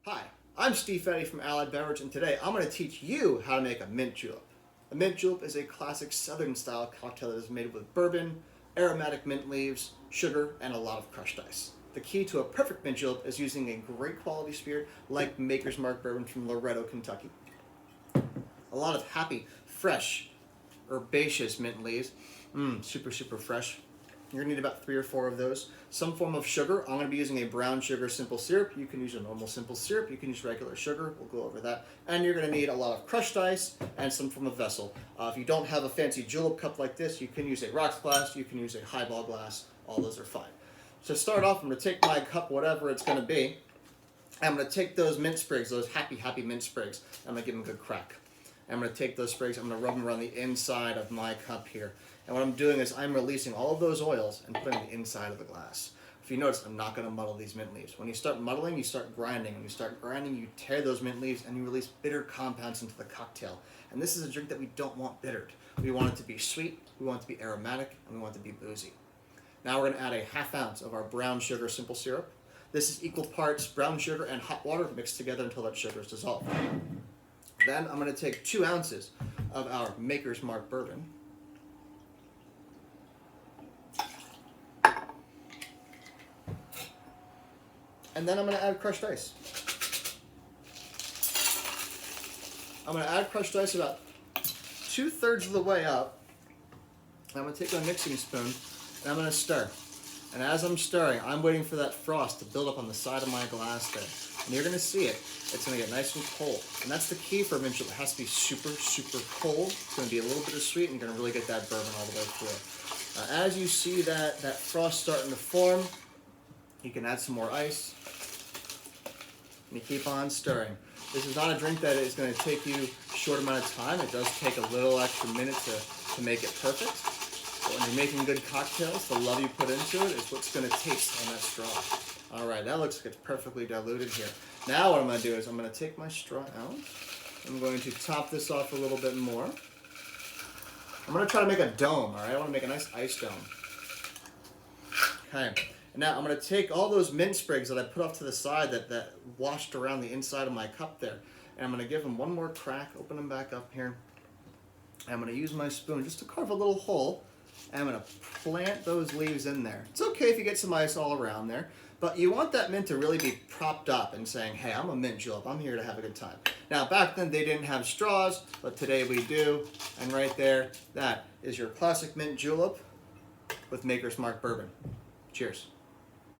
Hi, I'm Steve Fette from Allied Beverage, and today I'm going to teach you how to make a mint julep. A mint julep is a classic southern style cocktail that is made with bourbon, aromatic mint leaves, sugar, and a lot of crushed ice. The key to a perfect mint julep is using a great quality spirit like MakersMark Bourbon from Loretto, Kentucky. A lot of happy, fresh, herbaceous mint leaves, super fresh. You're going to need about 3 or 4 of those. Some form of sugar. I'm going to be using a brown sugar simple syrup. You can use a normal simple syrup. You can use regular sugar. We'll go over that. And you're going to need a lot of crushed ice and some form of vessel. If you don't have a fancy julep cup like this, you can use a rocks glass. You can use a highball glass. All those are fine. So to start off, I'm going to take my cup, whatever it's going to be. I'm going to take those mint sprigs, those happy mint sprigs. I'm going to give them a good crack. I'm going to take those sprigs, I'm going to rub them around the inside of my cup here. And what I'm doing is I'm releasing all of those oils and putting them inside of the glass. If you notice, I'm not going to muddle these mint leaves. When you start muddling, you start grinding. When you start grinding, you tear those mint leaves and you release bitter compounds into the cocktail. And this is a drink that we don't want bittered. We want it to be sweet, we want it to be aromatic, and we want it to be boozy. Now we're going to add a ½ ounce of our brown sugar simple syrup. This is equal parts brown sugar and hot water mixed together until that sugar is dissolved. Then I'm going to take 2 ounces of our MakersMark bourbon. And then I'm going to add crushed ice. I'm going to add crushed ice about 2/3 of the way up. I'm going to take my mixing spoon and I'm going to stir. And as I'm stirring, I'm waiting for that frost to build up on the side of my glass there. And you're going to see it. It's going to get nice and cold. And that's the key for a mint julep. It has to be super cold. It's going to be a little bit of sweet, and you're going to really get that bourbon all the way through. As you see that frost starting to form, you can add some more ice. And you keep on stirring. This is not a drink that is going to take you a short amount of time. It does take a little extra minute to make it perfect. But when you're making good cocktails, the love you put into it is what's going to taste on that straw. All right, that looks like it's perfectly diluted here. Now what I'm going to do is I'm going to take my straw out. I'm going to top this off a little bit more. I'm going to try to make a dome, all right? I want to make a nice ice dome. Okay. Now I'm going to take all those mint sprigs that I put off to the side that washed around the inside of my cup there, and I'm going to give them one more crack, open them back up here. And I'm going to use my spoon just to carve a little hole, and I'm going to plant those leaves in there. It's okay if you get some ice all around there, but you want that mint to really be propped up and saying, hey, I'm a mint julep. I'm here to have a good time. Now, back then they didn't have straws, but today we do. And right there, that is your classic mint julep with MakersMark bourbon. Cheers.